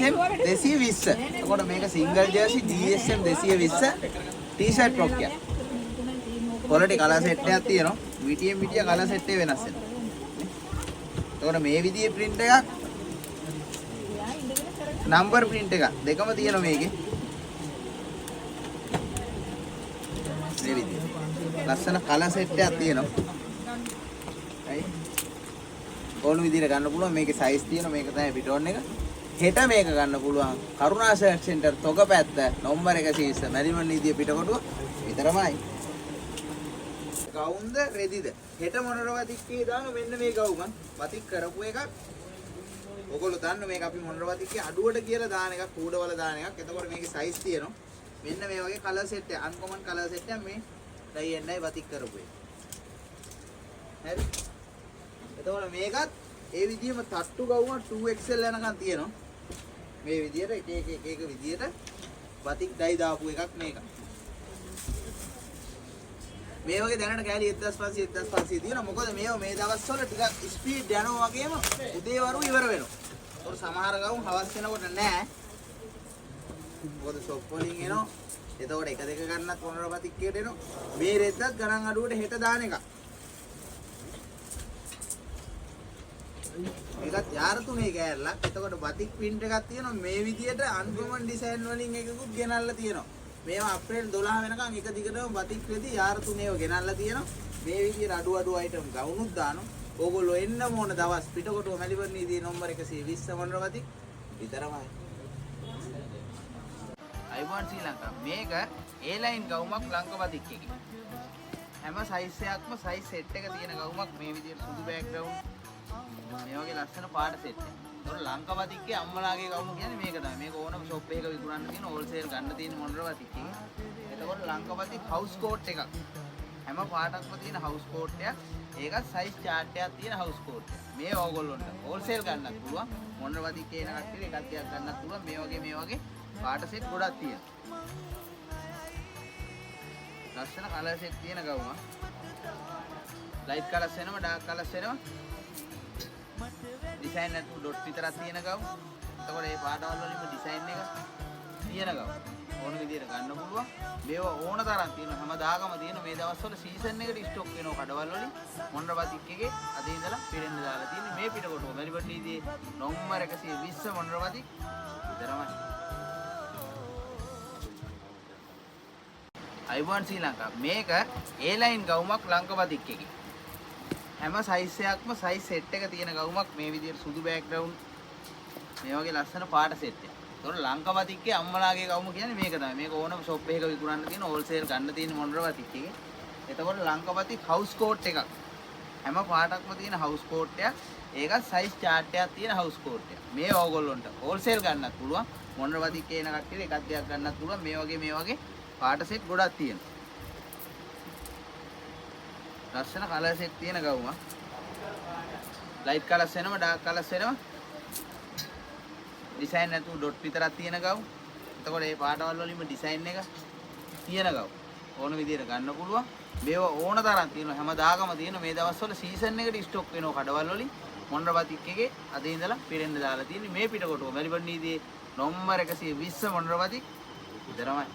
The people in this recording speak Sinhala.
GSM 220. එතකොට මේක single jersey GSM 220 t-shirt frock එක. quality color set එකක් තියෙනවා. VTM විදිය color set එක වෙනස් වෙනවා. එතකොට මේ විදියේ print එකක් number print එකක් දෙකම තියෙනවා මේකේ. මේ විදිය. ලස්සන color set එකක් තියෙනවා. හරි. ඕන විදිහට ගන්න පුළුවන්. මේකේ size තියෙනවා. මේක තමයි පිටෝන් එක. හෙට මේක ගන්න පුළුවන්. කරුණා shirt center තොගපැත්ත නම්බර 120 මැරිමන් නීතිය පිටකොටුව විතරමයි. ගවුන්ද රෙදිද? හෙට මොනරවතික්කේ දාන මෙන්න මේ ගවුම. වතික් කරපු එකක්. ඔයගොල්ලෝ දන්න මේක අපි මොනරවතික්කේ අඩුවට කියලා දාන එකක්, කූඩවල දාන එකක්. එතකොට මේකේ size තියෙනවා. මෙන්න මේ වගේ color set එක, uncommon color set එක මේ ඩයි එන්නයි වතික් කරපු එක. හරි. එතකොට මේකත් ඒ විදිහම තට්ටු ගවුම 2XL යනකම් තියෙනවා. මේ විදිහට එක විදිහට වතික් ඩයි දාපු එකක් මේක. මේ වගේ දැනට කෑලි 1500 තියෙනවා. මොකද මේව මේ දවස්වල ටිකක් ස්පීඩ් යනවා වගේම උදේවරු ඉවර වෙනවා. ඒතකොට සමහර ගවුම් හවස් වෙනකොට නෑ. මොකද ෂොප් වලින් එනවා. එතකොට එක දෙක ගන්නත් මොනරපතික්කයට එනවා. මේ රෙද්දත් ගණන් අඩුවට හෙට දාන එක. මේකත් යාර තුනේ කෑල්ලක්. එතකොට බතික් print එකක් තියෙනවා. මේ විදියට uncommon design වලින් එකකුත් ගෙනල්ලා තියෙනවා. මේවා අප්‍රේල් 12 වෙනකන් එක දිගටම බතික් වෙදී යාර තුනේව ගෙනල්ලා තියෙනවා. මේ විදියට අඩු item ගවුනුත් දානවා. ඕගොල්ලෝ එන්න ඕන දවස් පිටකොටුව මැලිබර්න් නීතියේ නම්බර 120 මොනරපතික් විතරමයි. අයිබෝන් ශ්‍රී ලංකා මේක A-line ගවුමක් ලංකපතික් එකේ. හැම size එකක්ම size set එක තියෙන ගවුමක් මේ විදියට සුදු background මේ වගේ ලස්සන පාට සෙට් එක. ඒතකොට ලංකාවතික්කේ අම්මලාගේ ගවුම කියන්නේ මේක තමයි. මේක ඕනම ෂොප් එකක විකුණන්න තියෙන හෝල්සේල් ගන්න තියෙන මොනරවතික්කේ. එතකොට ලංකාවතික් හවුස් කෝට් එකක්. හැම පාටක්ම තියෙන හවුස් කෝට් එකක්. ඒකත් සයිස් chart එකක් තියෙන හවුස් කෝට් එක. මේ ඕගොල්ලොන්ට හෝල්සේල් ගන්නත් පුළුවන්. මොනරවතික්කේ එන කට්ටිය එකක් තියක් ගන්නත් පුළුවන්. මේ වගේ පාට සෙට් ගොඩක් තියෙනවා. ලස්සන කලර් සෙට් තියෙන ගවුම. ලයිට් කලර්ස් වෙනවා, ඩාර්ක් කලර්ස් වෙනවා. ඩිසයින් නැතු ඩොට් විතරක් තියෙන ගවුම්. එතකොට මේ පාටවල වලින්ම ඩිසයින් එක තියෙන ගවුම්. ඕන විදිහට ගන්න පුළුවන්. මේව ඕන තරම් තියෙනවා. හැමදාගම තියෙන මේ දවස්වල සීසන් එකට ස්ටොක් වෙනවා කඩවල වලින්. මොනරපතික් එකේ අද ඉඳලා පිරෙන්න දාලා තියෙන්නේ මේ පිටකොටුව. මැලිබර්න් නීතියේ නම්බර 120 මොනරපතික් විතරමයි. අයිබෝන් ශ්‍රී ලංකා මේක A-line ගවුමක් ලංකාවතික් එකේ. හැම size එකක්ම size set එක තියෙන ගවුමක් මේ විදිහට සුදු background මේ වගේ ලස්සන පාට set එක. ඒතකොට ලංකාවතික්කේ අම්මලාගේ ගවුම කියන්නේ මේක තමයි. මේක ඕනම shop එකක විකුණන්න තියෙන wholesale ගන්න තියෙන මොනරවතික්කේ. එතකොට ලංකාවතික් house coat එකක්. හැම පාටක්ම තියෙන house coat එකක්. ඒකත් size chart එකක් තියෙන house coat එකක්. මේ ඕගොල්ලොන්ට wholesale ගන්නත් පුළුවන්. මොනරවතික්කේ එන කට්ටියට එකක් දෙයක් ගන්නත් පුළුවන්. මේ වගේ පාට set ගොඩක් තියෙනවා. ලස්සන කලර් සෙට් තියෙන ගවුම. ලයිට් කලර්ස් වෙනවා, ඩාර්ක් කලර්ස් වෙනවා. ඩිසයින් නැතු ඩොට් විතරක් තියෙන ගවුම්. එතකොට මේ පාටවල වලින්ම ඩිසයින් එක තියෙන ගවුම්. ඕන විදිහට ගන්න පුළුවන්. මේව ඕන තරම් තියෙනවා. හැමදාගම තියෙන මේ දවස්වල සීසන් එකට ස්ටොක් වෙනවා කඩවල වලින්. මොනරපතික් එකේ අද ඉඳලා පිරෙන්න දාලා තියෙන්නේ මේ පිටකොටුව. මැලිබර්න් නීතියේ නම්බර 120 මොනරපතික් විතරමයි.